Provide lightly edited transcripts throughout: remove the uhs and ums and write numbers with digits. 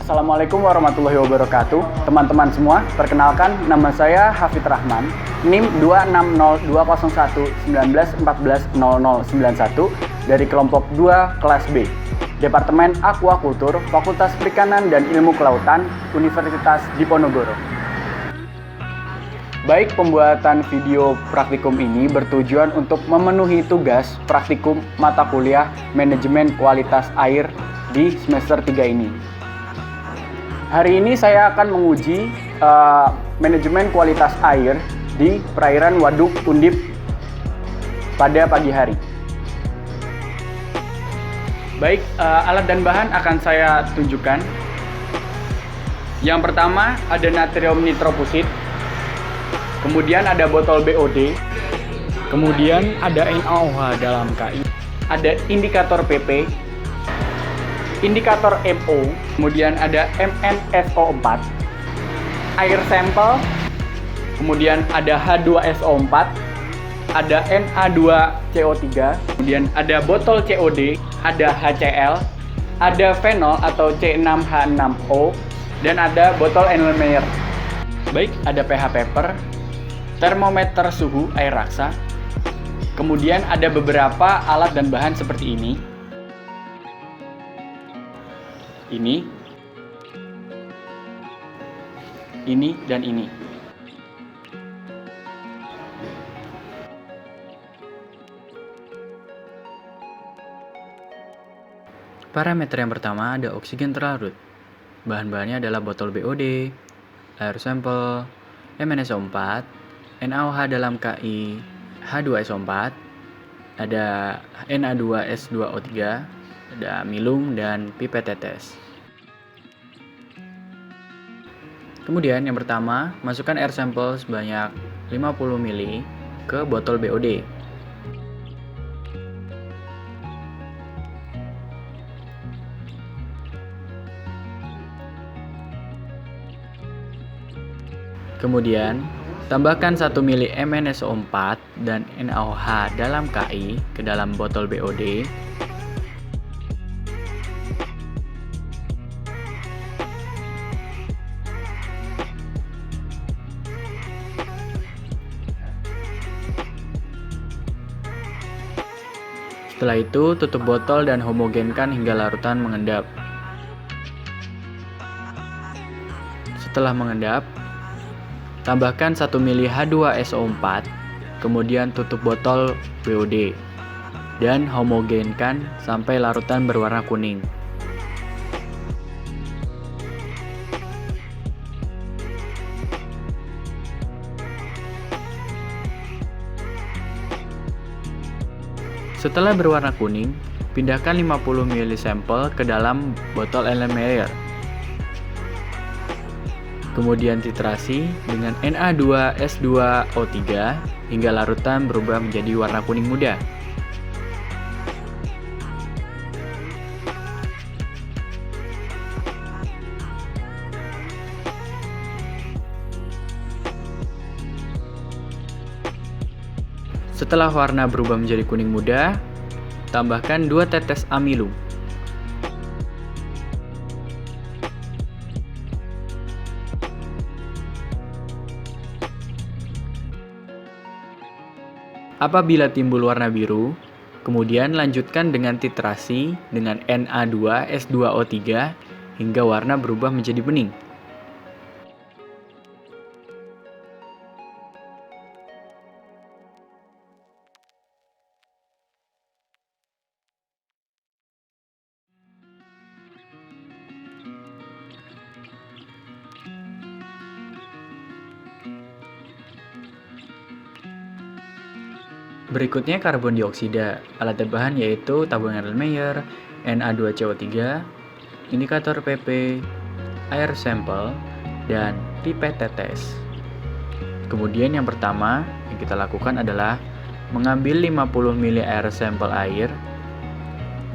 Assalamualaikum warahmatullahi wabarakatuh. Teman-teman semua, perkenalkan nama saya Hafid Rahman, NIM 26020119140091 dari kelompok 2 kelas B, Departemen Aquakultur, Fakultas Perikanan dan Ilmu Kelautan, Universitas Diponegoro. Baik, pembuatan video praktikum ini bertujuan untuk memenuhi tugas praktikum mata kuliah Manajemen Kualitas Air di semester 3 ini. Hari ini saya akan menguji manajemen kualitas air di perairan Waduk Undip pada pagi hari. Baik, alat dan bahan akan saya tunjukkan. Yang pertama ada natrium nitrofusid, kemudian ada botol BOD, kemudian ada NaOH dalam KI, ada indikator PP, indikator MO, kemudian ada MnSO4, air sampel, kemudian ada H2SO4, ada Na2CO3, kemudian ada botol COD, ada HCl, ada fenol atau C6H6O, dan ada botol Erlenmeyer. Baik, ada pH paper, termometer suhu air raksa, kemudian ada beberapa alat dan bahan seperti ini, dan ini. Parameter yang pertama ada oksigen terlarut. Bahan-bahannya adalah botol BOD, air sampel, MnSO4, NaOH dalam KI, H2SO4, ada Na2S2O3, ada milum dan pipet tetes. Kemudian yang pertama, masukkan air sampel sebanyak 50 ml ke botol BOD. Kemudian, tambahkan 1 ml MnSO4 dan NaOH dalam KI ke dalam botol BOD. Setelah itu, tutup botol dan homogenkan hingga larutan mengendap. Setelah mengendap, tambahkan 1 ml H2SO4, kemudian tutup botol BOD, dan homogenkan sampai larutan berwarna kuning. Setelah berwarna kuning, pindahkan 50 ml sampel ke dalam botol Erlenmeyer. Kemudian titrasi dengan Na2S2O3 hingga larutan berubah menjadi warna kuning muda. Setelah warna berubah menjadi kuning muda, tambahkan 2 tetes amilum. Apabila timbul warna biru, kemudian lanjutkan dengan titrasi dengan Na2S2O3 hingga warna berubah menjadi bening. Berikutnya karbon dioksida. Alat dan bahan yaitu tabung Erlenmeyer, Na2CO3, indikator PP, air sampel, dan pipet tetes. Kemudian yang pertama yang kita lakukan adalah mengambil 50 ml air sampel air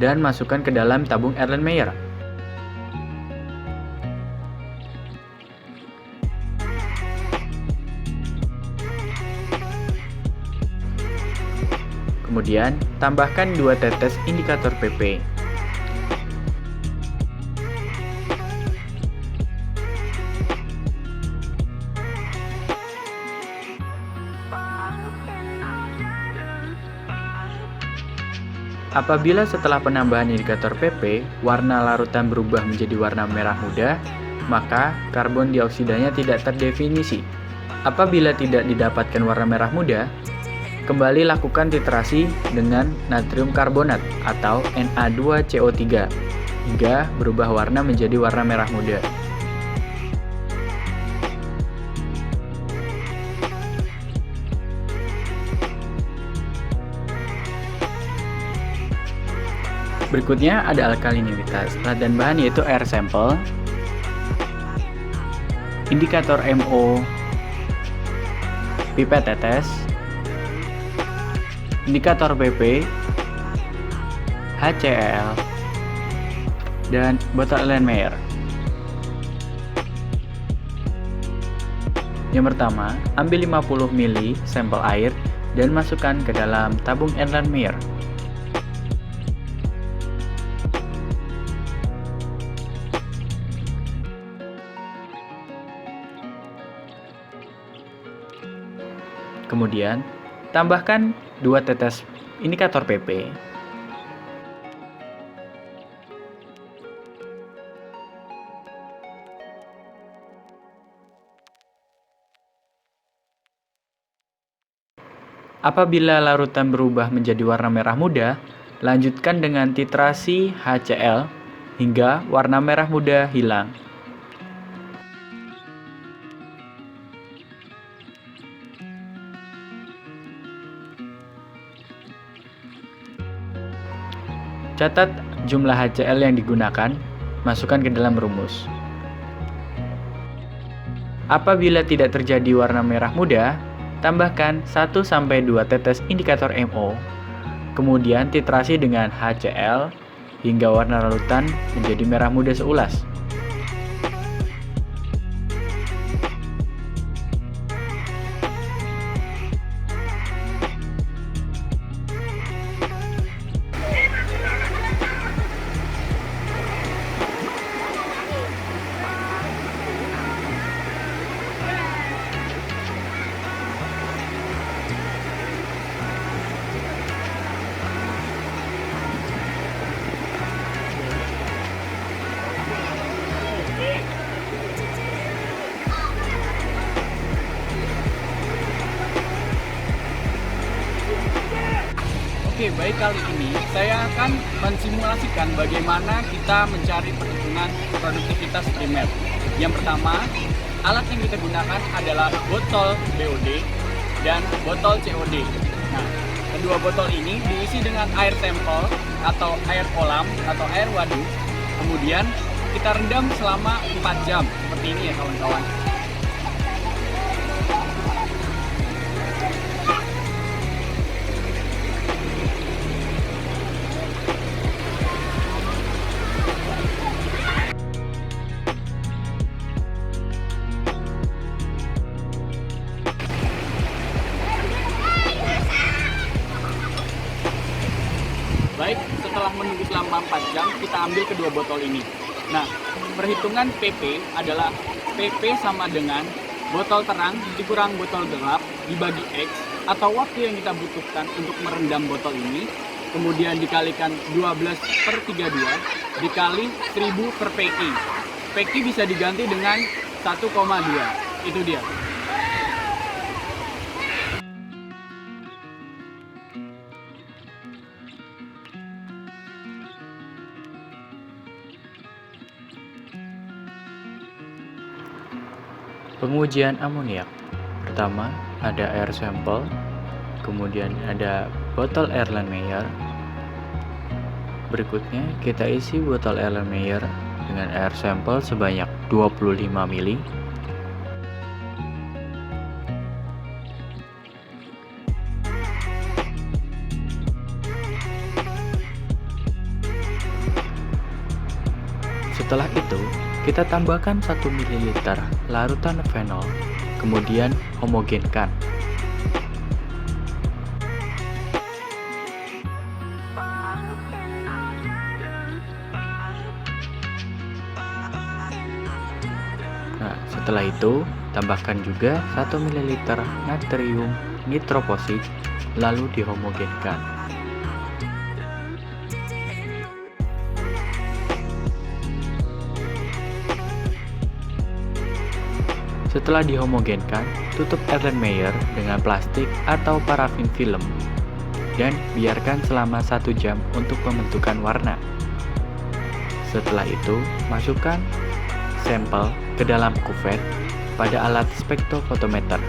dan masukkan ke dalam tabung Erlenmeyer. Kemudian, tambahkan 2 tetes indikator PP. Apabila setelah penambahan indikator PP, warna larutan berubah menjadi warna merah muda, maka karbon dioksidanya tidak terdefinisi. Apabila tidak didapatkan warna merah muda, kembali lakukan titrasi dengan natrium karbonat atau Na2CO3 hingga berubah warna menjadi warna merah muda. Berikutnya ada alkalinitas. Alat dan bahan yaitu air sampel, indikator MO, pipet tetes, indikator PP, HCl, dan botol Erlenmeyer. Yang pertama, ambil 50 ml sampel air dan masukkan ke dalam tabung Erlenmeyer. Kemudian, tambahkan 2 tetes indikator PP. Apabila larutan berubah menjadi warna merah muda, lanjutkan dengan titrasi HCl hingga warna merah muda hilang. Catat jumlah HCl yang digunakan, masukkan ke dalam rumus. Apabila tidak terjadi warna merah muda, tambahkan 1-2 tetes indikator MO, kemudian titrasi dengan HCl hingga warna larutan menjadi merah muda seulas. Oke, baik, kali ini saya akan mensimulasikan bagaimana kita mencari perhitungan produktivitas primer. Yang pertama, alat yang kita gunakan adalah botol BOD dan botol COD. Nah, kedua botol ini diisi dengan air sampel atau air kolam atau air waduk. Kemudian kita rendam selama 4 jam, seperti ini ya kawan-kawan. Baik, setelah menunggu selama 4 jam, kita ambil kedua botol ini. Nah, perhitungan PP adalah PP sama dengan botol terang dikurang botol gelap dibagi X, atau waktu yang kita butuhkan untuk merendam botol ini, kemudian dikalikan 12/32 dikali 1000 per PQ. PQ bisa diganti dengan 1,2. Itu dia. Pengujian amoniak. Pertama, ada air sampel, kemudian ada botol Erlenmeyer. Berikutnya, kita isi botol Erlenmeyer dengan air sampel sebanyak 25 ml. Setelah itu, kita tambahkan 1 ml larutan fenol, kemudian homogenkan. Nah, setelah itu, tambahkan juga 1 ml natrium nitroposik, lalu dihomogenkan. Setelah dihomogenkan, tutup Erlenmeyer dengan plastik atau parafin film dan biarkan selama 1 jam untuk pembentukan warna. Setelah itu, masukkan sampel ke dalam kuvet pada alat spektrofotometer.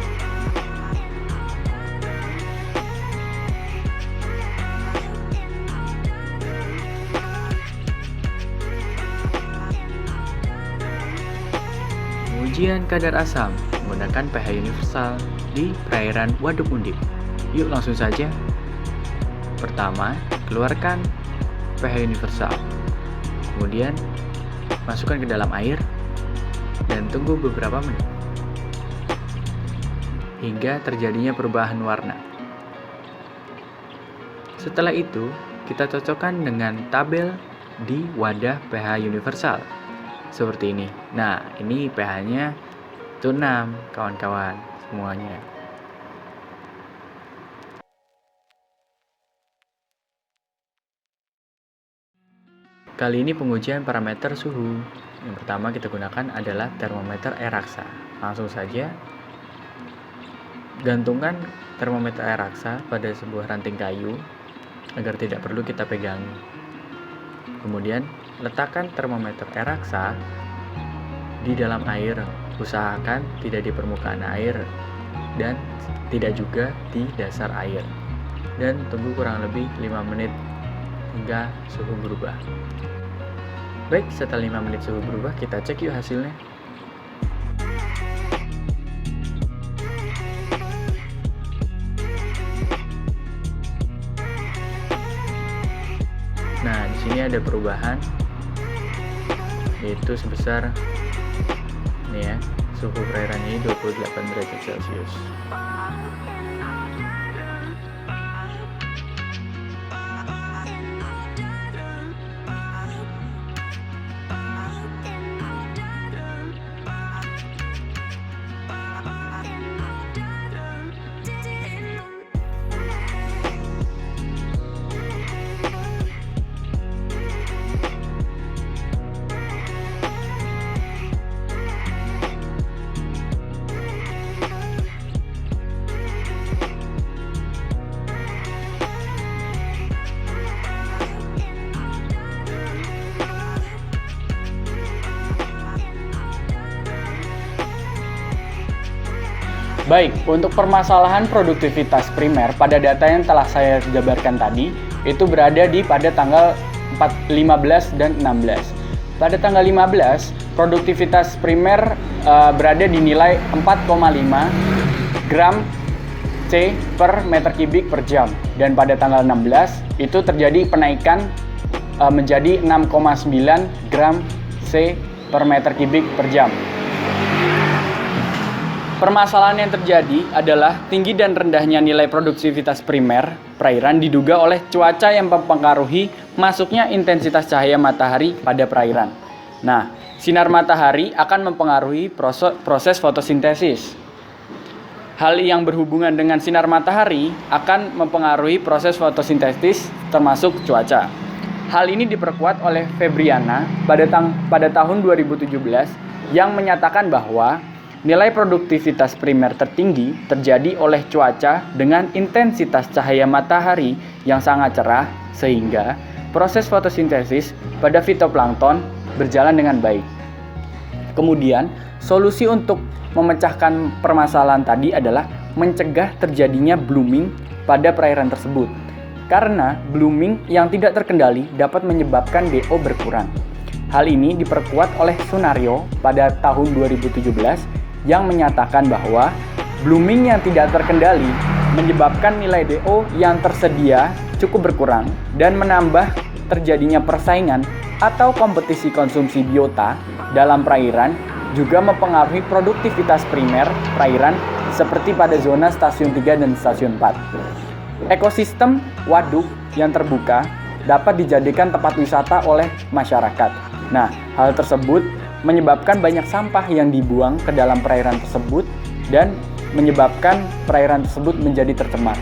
Pengujian kadar asam menggunakan pH universal di perairan Waduk Undip. Yuk langsung saja. Pertama, keluarkan pH universal. Kemudian, masukkan ke dalam air dan tunggu beberapa menit hingga terjadinya perubahan warna. Setelah itu, kita cocokkan dengan tabel di wadah pH universal. Seperti ini. Nah, ini pH-nya itu 6, kawan-kawan semuanya. Kali ini pengujian parameter suhu. Yang pertama kita gunakan adalah termometer air raksa. Langsung saja gantungkan termometer air raksa pada sebuah ranting kayu agar tidak perlu kita pegangi. Kemudian letakkan termometer air raksa di dalam air. Usahakan tidak di permukaan air dan tidak juga di dasar air. Dan tunggu kurang lebih 5 menit hingga suhu berubah. Baik, setelah 5 menit suhu berubah, kita cek yuk hasilnya. Nah, di sini ada perubahan, yaitu sebesar ini ya, suhu perairan ini 28 derajat Celcius. Baik, untuk permasalahan produktivitas primer pada data yang telah saya jabarkan tadi, itu berada di pada tanggal 15 dan 16. Pada tanggal 15, produktivitas primer berada di nilai 4,5 gram C per meter kubik per jam. Dan pada tanggal 16, itu terjadi penaikan menjadi 6,9 gram C per meter kubik per jam. Permasalahan yang terjadi adalah tinggi dan rendahnya nilai produktivitas primer perairan diduga oleh cuaca yang mempengaruhi masuknya intensitas cahaya matahari pada perairan. Nah, sinar matahari akan mempengaruhi proses fotosintesis. Hal yang berhubungan dengan sinar matahari akan mempengaruhi proses fotosintesis termasuk cuaca. Hal ini diperkuat oleh Febriana pada tahun 2017 yang menyatakan bahwa nilai produktivitas primer tertinggi terjadi oleh cuaca dengan intensitas cahaya matahari yang sangat cerah sehingga proses fotosintesis pada fitoplankton berjalan dengan baik. Kemudian, solusi untuk memecahkan permasalahan tadi adalah mencegah terjadinya blooming pada perairan tersebut. Karena blooming yang tidak terkendali dapat menyebabkan DO berkurang. Hal ini diperkuat oleh Sunario pada tahun 2017 yang menyatakan bahwa blooming yang tidak terkendali menyebabkan nilai DO yang tersedia cukup berkurang dan menambah terjadinya persaingan atau kompetisi konsumsi biota dalam perairan, juga mempengaruhi produktivitas primer perairan seperti pada zona stasiun 3 dan stasiun 4. Ekosistem waduk yang terbuka dapat dijadikan tempat wisata oleh masyarakat. Nah, hal tersebut menyebabkan banyak sampah yang dibuang ke dalam perairan tersebut dan menyebabkan perairan tersebut menjadi tercemar.